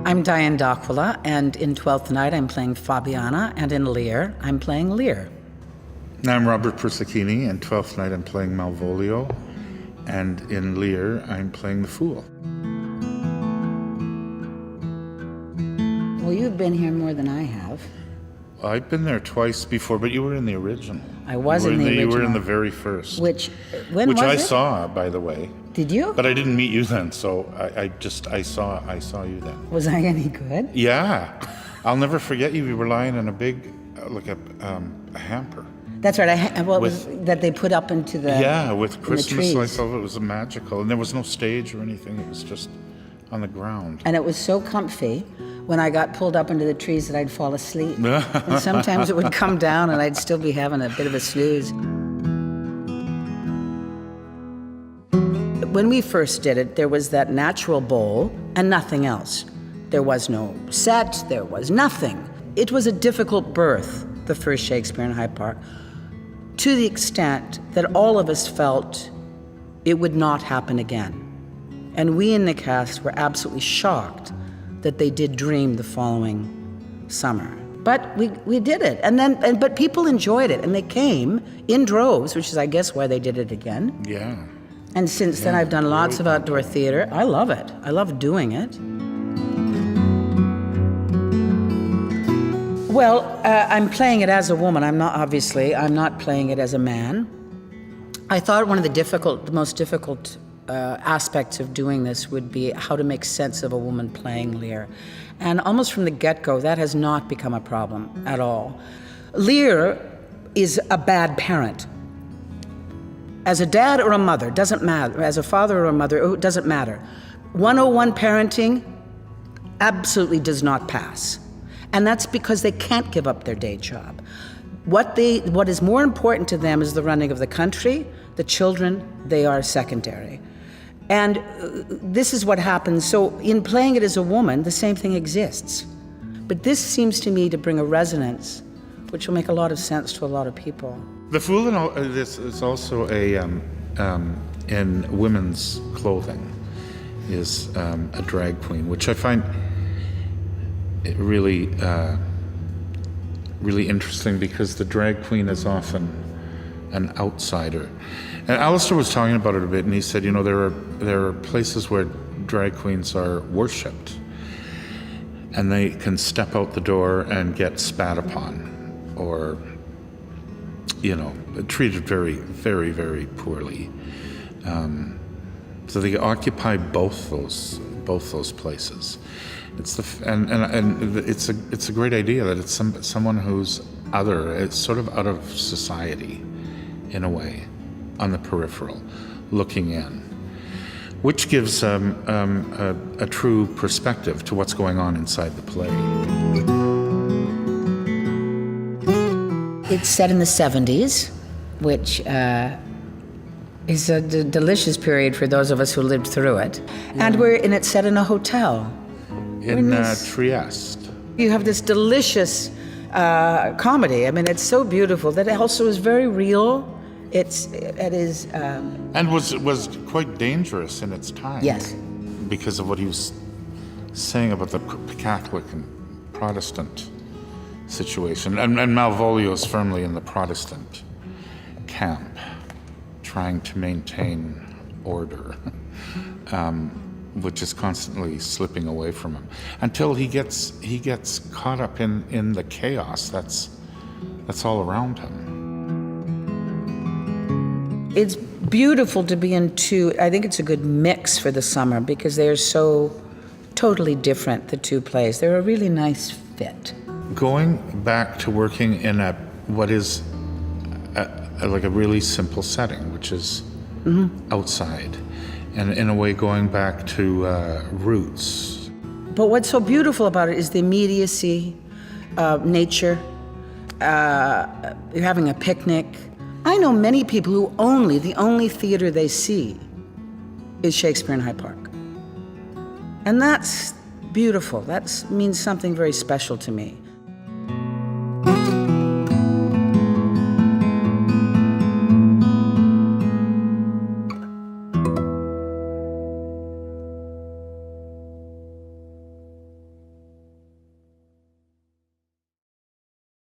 I'm Diane D'Aquila, and in Twelfth Night I'm playing Fabiana, and in Lear I'm playing Lear. I'm Robert Persichini, and Twelfth Night I'm playing Malvolio, and in Lear I'm playing the Fool. Well, you've been here more than I have. I've been there twice before, but you were in the original. I was in the original. You were in the very first. When was it? Which I saw, by the way. Did you? But I didn't meet you then, so I saw you then. Was I any good? Yeah. I'll never forget you. We were lying in a big, a hamper. That's right. That they put up into the with Christmas lights. It was magical, and there was no stage or anything. It was just on the ground. And it was so comfy when I got pulled up into the trees that I'd fall asleep. And sometimes it would come down and I'd still be having a bit of a snooze. When we first did it, there was that natural bowl and nothing else. There was no set, there was nothing. It was a difficult birth, the first Shakespeare in Hyde Park, to the extent that all of us felt it would not happen again. And we in the cast were absolutely shocked that they did dream the following summer. But we did it, but people enjoyed it, and they came in droves, which is, I guess, why they did it again. Yeah. And since then, I've done lots of outdoor theater. I love it. I love doing it. Well, I'm playing it as a woman. I'm not playing it as a man. I thought one of the most difficult aspects of doing this would be how to make sense of a woman playing Lear. And almost from the get-go, that has not become a problem at all. Lear is a bad parent. As a dad or a mother, doesn't matter. As a father or a mother, it doesn't matter. 101 parenting absolutely does not pass. And that's because they can't give up their day job. What is more important to them is the running of the country. The children, they are secondary. And this is what happens. So in playing it as a woman, the same thing exists. But this seems to me to bring a resonance, which will make a lot of sense to a lot of people. The Fool in this is also in women's clothing, is a drag queen, which I find really interesting, because the drag queen is often an outsider. And Alistair was talking about it a bit, and he said, there are places where drag queens are worshipped, and they can step out the door and get spat upon, or, treated very, very, very poorly. So they occupy both those places. It's it's a great idea that it's someone who's other. It's sort of out of society, in a way, on the peripheral, looking in, which gives a true perspective to what's going on inside the play. It's set in the 70s, which is a delicious period for those of us who lived through it. And it's set in a hotel. In Trieste. You have this delicious comedy. I mean, it's so beautiful that it also is very real. It is. And was quite dangerous in its time. Yes. Because of what he was saying about the Catholic and Protestant situation. And Malvolio is firmly in the Protestant camp, trying to maintain order, which is constantly slipping away from him, until he gets caught up in the chaos that's all around him. It's beautiful to be in two. I think it's a good mix for the summer, because they are so totally different, the two plays. They're a really nice fit. Going back to working in what is like a really simple setting, which is outside, and in a way going back to roots. But what's so beautiful about it is the immediacy, nature, you're having a picnic. I know many people who the only theater they see is Shakespeare in Hyde Park. And that's beautiful. That means something very special to me.